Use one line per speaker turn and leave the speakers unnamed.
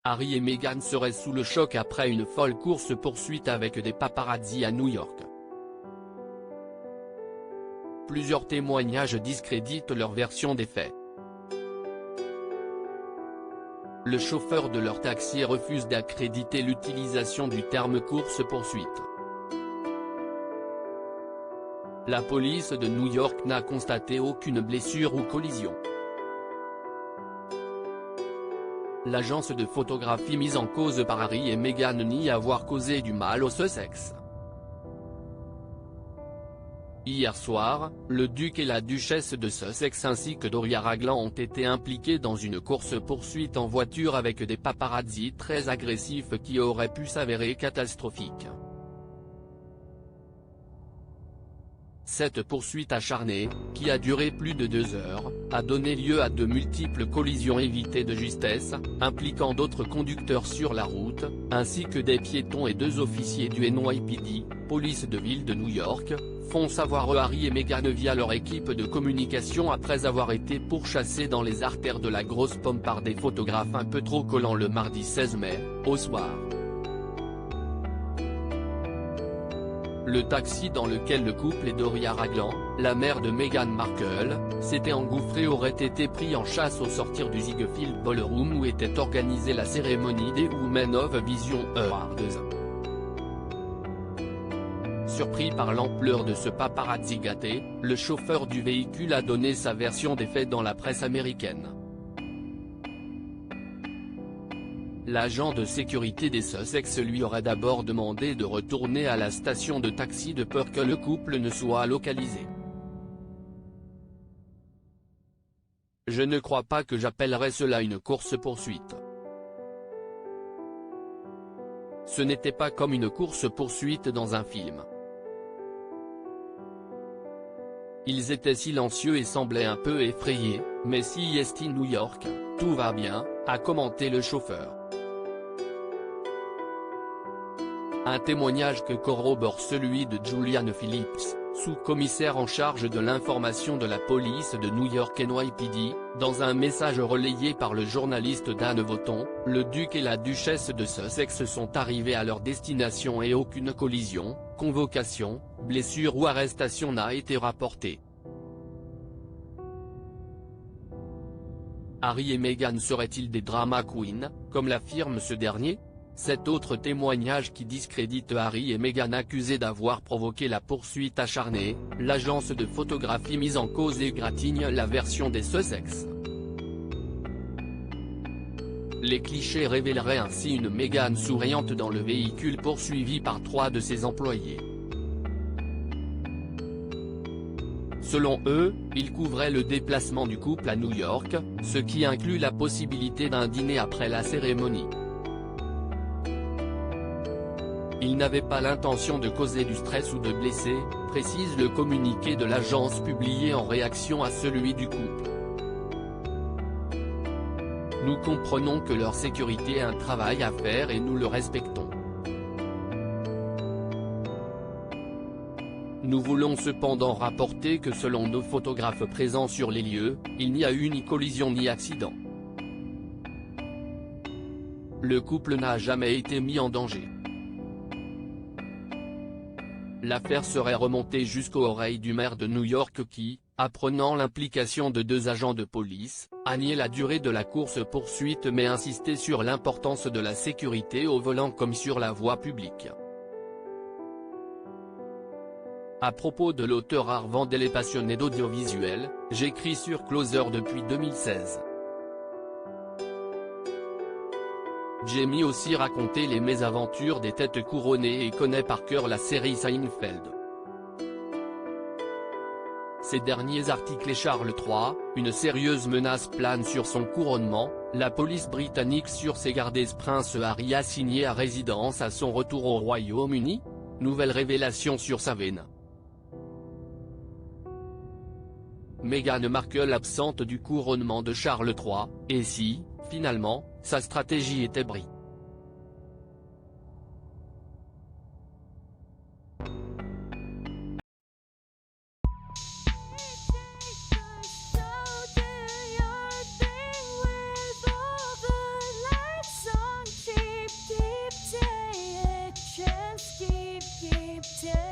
Harry et Meghan seraient sous le choc après une folle course-poursuite avec des paparazzis à New York. Plusieurs témoignages discréditent leur version des faits. Le chauffeur de leur taxi refuse d'accréditer l'utilisation du terme course-poursuite. La police de New York n'a constaté aucune blessure ou collision. L'agence de photographie mise en cause par Harry et Meghan nie avoir causé du mal au Sussex. Hier soir, le duc et la duchesse de Sussex ainsi que Doria Ragland ont été impliqués dans une course-poursuite en voiture avec des paparazzis très agressifs qui auraient pu s'avérer catastrophiques. Cette poursuite acharnée, qui a duré plus de 2 heures, a donné lieu à de multiples collisions évitées de justesse, impliquant d'autres conducteurs sur la route, ainsi que des piétons et 2 officiers du NYPD, police de ville de New York, font savoir Harry et Meghan via leur équipe de communication après avoir été pourchassés dans les artères de la Grosse Pomme par des photographes un peu trop collants le mardi 16 mai, au soir. Le taxi dans lequel le couple et Doria Ragland, la mère de Meghan Markle, s'était engouffré aurait été pris en chasse au sortir du Ziegfeld Ballroom où était organisée la cérémonie des Women of Vision Awards. Surpris par l'ampleur de ce paparazzi gâté, le chauffeur du véhicule a donné sa version des faits dans la presse américaine. L'agent de sécurité des Sussex lui aurait d'abord demandé de retourner à la station de taxi de peur que le couple ne soit localisé. Je ne crois pas que j'appellerais cela une course-poursuite. Ce n'était pas comme une course-poursuite dans un film. Ils étaient silencieux et semblaient un peu effrayés, mais si est New York, tout va bien, a commenté le chauffeur. Un témoignage que corrobore celui de Julian Phillips, sous-commissaire en charge de l'information de la police de New York NYPD, dans un message relayé par le journaliste Dan Vaughton, le duc et la duchesse de Sussex sont arrivés à leur destination et aucune collision, convocation, blessure ou arrestation n'a été rapportée. Harry et Meghan seraient-ils des drama queens, comme l'affirme ce dernier ? Cet autre témoignage qui discrédite Harry et Meghan accusés d'avoir provoqué la poursuite acharnée, l'agence de photographie mise en cause égratigne la version des Sussex. Les clichés révéleraient ainsi une Meghan souriante dans le véhicule poursuivi par 3 de ses employés. Selon eux, ils couvraient le déplacement du couple à New York, ce qui inclut la possibilité d'un dîner après la cérémonie. Ils n'avaient pas l'intention de causer du stress ou de blesser, précise le communiqué de l'agence publié en réaction à celui du couple. Nous comprenons que leur sécurité est un travail à faire et nous le respectons. Nous voulons cependant rapporter que selon nos photographes présents sur les lieux, il n'y a eu ni collision ni accident. Le couple n'a jamais été mis en danger. L'affaire serait remontée jusqu'aux oreilles du maire de New York qui, apprenant l'implication de 2 agents de police, a nié la durée de la course-poursuite mais insisté sur l'importance de la sécurité au volant comme sur la voie publique. À propos de l'auteur Art Vandel et passionné d'audiovisuel, j'écris sur Closer depuis 2016. Jamie aussi raconté les mésaventures des têtes couronnées et connaît par cœur la série Seinfeld. Ces derniers articles et Charles III, une sérieuse menace plane sur son couronnement, la police britannique sur ses gardes Prince Harry assigné à résidence à son retour au Royaume-Uni ? Nouvelle révélation sur sa veine. Meghan Markle absente du couronnement de Charles III, et si, finalement, sa stratégie était brie.
qui me tient.